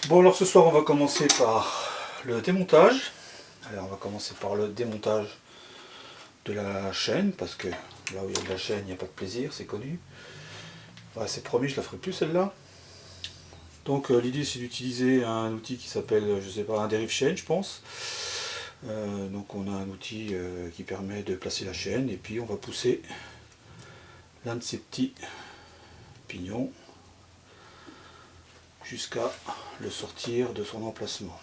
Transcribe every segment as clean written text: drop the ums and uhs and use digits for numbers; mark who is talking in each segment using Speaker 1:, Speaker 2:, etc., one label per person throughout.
Speaker 1: Bon, alors ce soir on va commencer par le démontage. Alors on va commencer par le démontage de la chaîne, parce que là où il y a de la chaîne il n'y a pas de plaisir, c'est connu. Ouais, c'est promis, je la ferai plus celle-là. Donc l'idée c'est d'utiliser un outil qui s'appelle, je sais pas, un dérive chaîne je pense. Donc on a un outil qui permet de placer la chaîne et puis on va pousser l'un de ces petits pignons jusqu'à le sortir de son emplacement.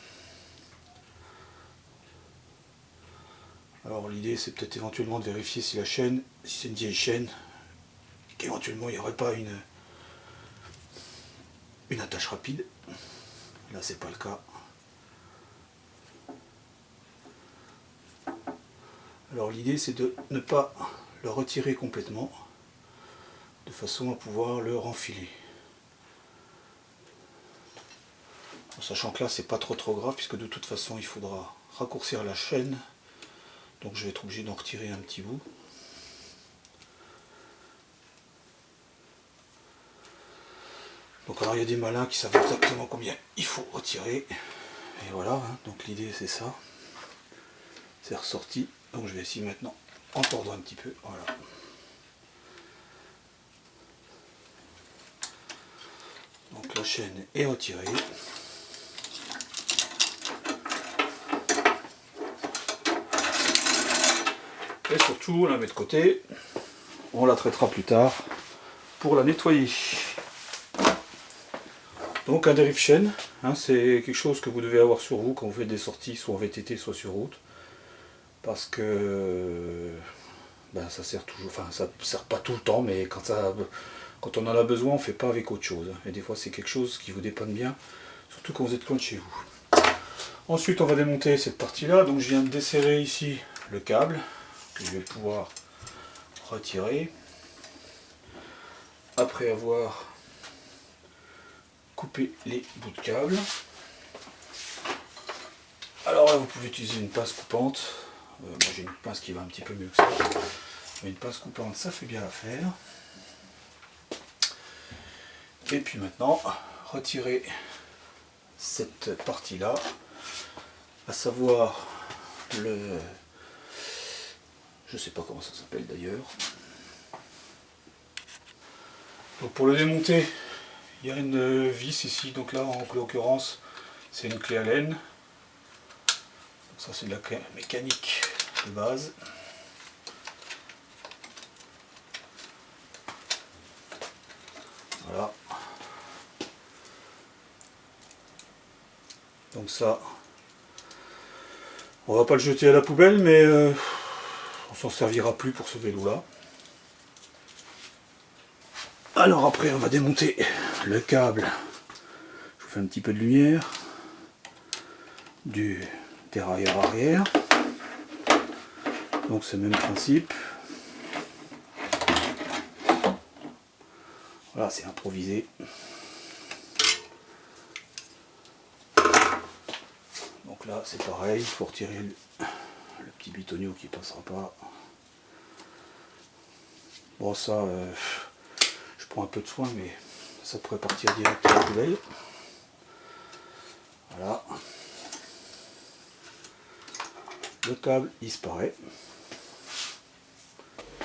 Speaker 1: Alors l'idée c'est peut-être éventuellement de vérifier si la chaîne, si c'est une vieille chaîne, qu'éventuellement il n'y aurait pas une attache rapide. Là c'est pas le cas. Alors l'idée c'est de ne pas le retirer complètement, de façon à pouvoir le renfiler. En sachant que là c'est pas trop grave, puisque de toute façon il faudra raccourcir la chaîne. Donc je vais être obligé d'en retirer un petit bout. Donc alors il y a des malins qui savent exactement combien il faut retirer. Et voilà, hein, donc l'idée c'est ça. C'est ressorti. Donc je vais essayer maintenant en tordant un petit peu. Voilà. Donc la chaîne est retirée. Et surtout, on la met de côté. On la traitera plus tard pour la nettoyer. Donc un dérive chaîne, hein, c'est quelque chose que vous devez avoir sur vous quand vous faites des sorties, soit en VTT, soit sur route. Parce que ben, ça sert toujours, enfin ça sert pas tout le temps, mais quand on en a besoin, on ne fait pas avec autre chose. Et des fois c'est quelque chose qui vous dépanne bien, surtout quand vous êtes loin de chez vous. Ensuite on va démonter cette partie-là, donc je viens de desserrer ici le câble, que je vais pouvoir retirer. Après avoir coupé les bouts de câble. Alors là vous pouvez utiliser une pince coupante. Moi j'ai une pince qui va un petit peu mieux que ça. Mais une pince coupante ça fait bien l'affaire. Et puis maintenant, retirer cette partie-là, à savoir le... je sais pas comment ça s'appelle d'ailleurs. Donc pour le démonter, il y a une vis ici, donc là en l'occurrence c'est une clé Allen. Donc ça c'est de la clé mécanique de base. Voilà. Donc ça, on va pas le jeter à la poubelle, mais on s'en servira plus pour ce vélo là. Alors après on va démonter le câble, je vous fais un petit peu de lumière, du dérailleur arrière. Donc c'est le même principe. Voilà, c'est improvisé. Donc là c'est pareil, il faut retirer le petit bitonio qui passera pas. Bon ça, je prends un peu de soin, mais ça pourrait partir direct à la poubelle. Voilà. Le câble disparaît.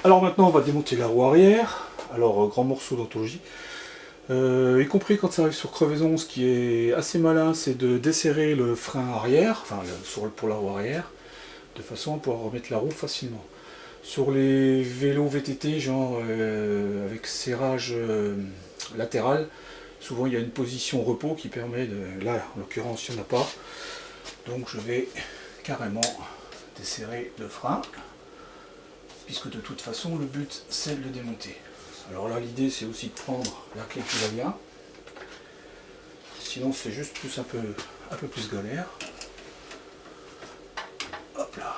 Speaker 1: Alors maintenant on va démonter la roue arrière. Alors grand morceau d'anthologie. Y compris quand ça arrive sur crevaison, ce qui est assez malin, c'est de desserrer le frein arrière, enfin pour la roue arrière, de façon à pouvoir remettre la roue facilement. Sur les vélos VTT, genre avec serrage latéral, souvent il y a une position repos qui permet de... Là, en l'occurrence, il n'y en a pas. Donc je vais carrément desserrer le frein, puisque de toute façon, le but, c'est de le démonter. Alors là, l'idée, c'est aussi de prendre la clé qui va bien. Sinon, c'est juste un peu plus galère. Hop là.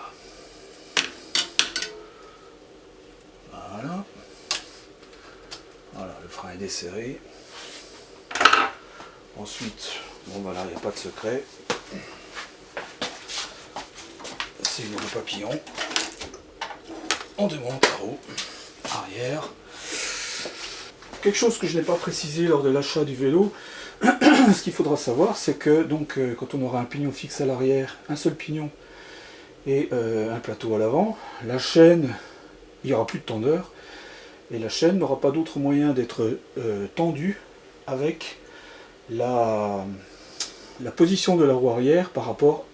Speaker 1: Voilà. Voilà, le frein est desserré. Ensuite, bon voilà, il n'y a pas de secret. C'est le papillon. On démonte la roue arrière. Quelque chose que je n'ai pas précisé lors de l'achat du vélo, Ce qu'il faudra savoir, c'est que donc, quand on aura un pignon fixe à l'arrière, un seul pignon et un plateau à l'avant, la chaîne, il n'y aura plus de tendeur, et la chaîne n'aura pas d'autre moyen d'être tendue avec la position de la roue arrière par rapport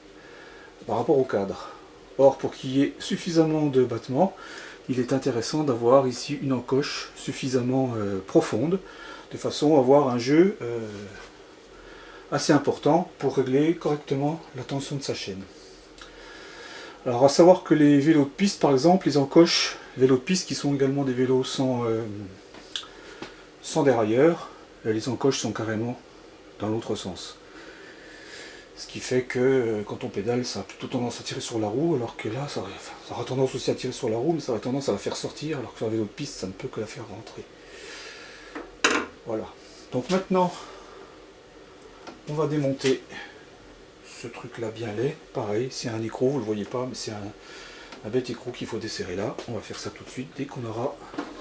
Speaker 1: au cadre. Or, pour qu'il y ait suffisamment de battement, il est intéressant d'avoir ici une encoche suffisamment profonde, de façon à avoir un jeu assez important pour régler correctement la tension de sa chaîne. Alors à savoir que les vélos de piste, par exemple, les encoches vélos de piste qui sont également des vélos sans dérailleur, les encoches sont carrément dans l'autre sens. Ce qui fait que quand on pédale, ça a plutôt tendance à tirer sur la roue, alors que là, ça aura tendance aussi à tirer sur la roue, mais ça aura tendance à la faire sortir, alors que sur un vélo de piste, ça ne peut que la faire rentrer. Voilà. Donc maintenant, on va démonter ce truc-là bien laid. Pareil, c'est un écrou, vous ne le voyez pas, mais c'est un bête écrou qu'il faut desserrer là. On va faire ça tout de suite, dès qu'on aura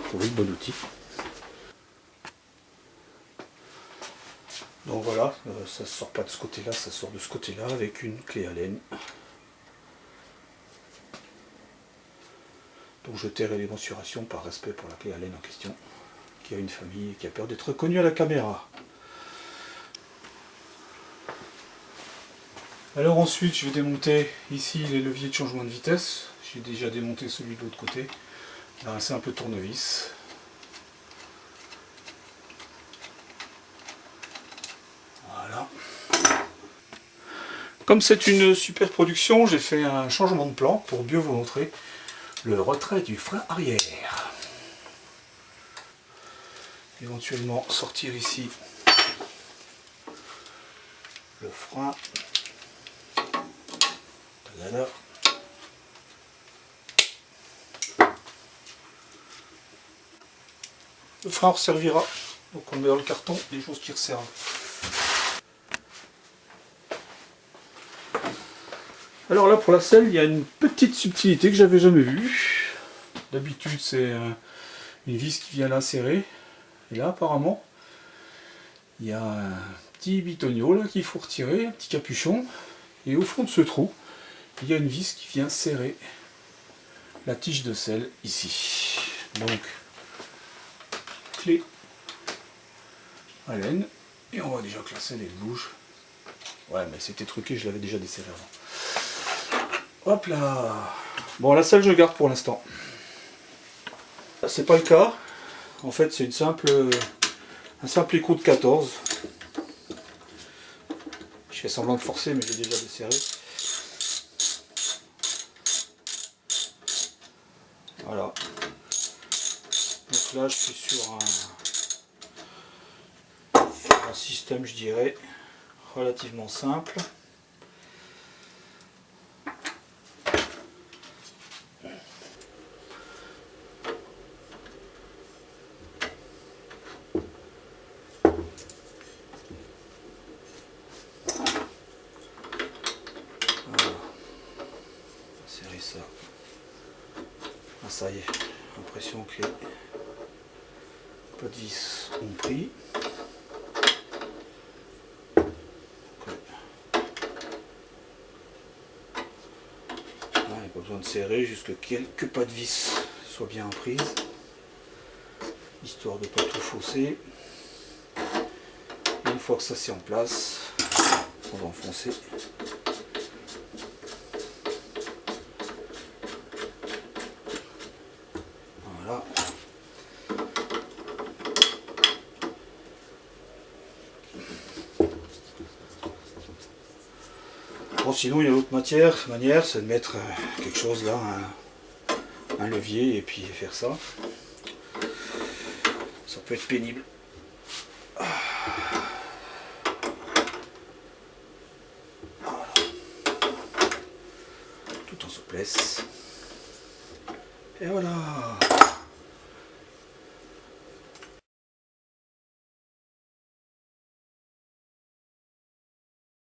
Speaker 1: trouvé le bon outil. Donc voilà, ça ne sort pas de ce côté-là, ça sort de ce côté-là avec une clé Allen. Donc je tairai les mensurations par respect pour la clé Allen en question, qui a une famille et qui a peur d'être connue à la caméra. Alors ensuite je vais démonter ici les leviers de changement de vitesse. J'ai déjà démonté celui de l'autre côté. Là c'est un peu de tournevis. Voilà. Comme c'est une super production, j'ai fait un changement de plan pour mieux vous montrer le retrait du frein arrière. Éventuellement sortir ici le frein. Voilà. Le frein resservira, donc on met dans le carton les choses qui resservent. Alors là pour la selle, il y a une petite subtilité que j'avais jamais vue. D'habitude c'est une vis qui vient là serrer, et là apparemment il y a un petit bitonio là qu'il faut retirer, un petit capuchon, et au fond de ce trou, il y a une vis qui vient serrer la tige de selle ici. Donc, clé Allen, et on voit déjà que la selle elle bouge. Ouais, mais c'était truqué, je l'avais déjà desserré avant. Hop là. Bon, la selle je garde pour l'instant. C'est pas le cas. En fait, c'est un simple écrou de 14. Je fais semblant de forcer, mais j'ai déjà desserré. Voilà. Donc là, je suis sur un système, je dirais, relativement simple. Serrer ça. Ah, ça y est, l'impression que les pas de vis ont pris. Il n'y a pas besoin de serrer, juste que quelques pas de vis soient bien prises, histoire de ne pas tout fausser. Et une fois que ça c'est en place, on va enfoncer. Voilà. Bon, sinon il y a l'autre manière, c'est de mettre quelque chose là, un levier, et puis faire ça. Ça peut être pénible. Voilà. Tout en souplesse. Et voilà.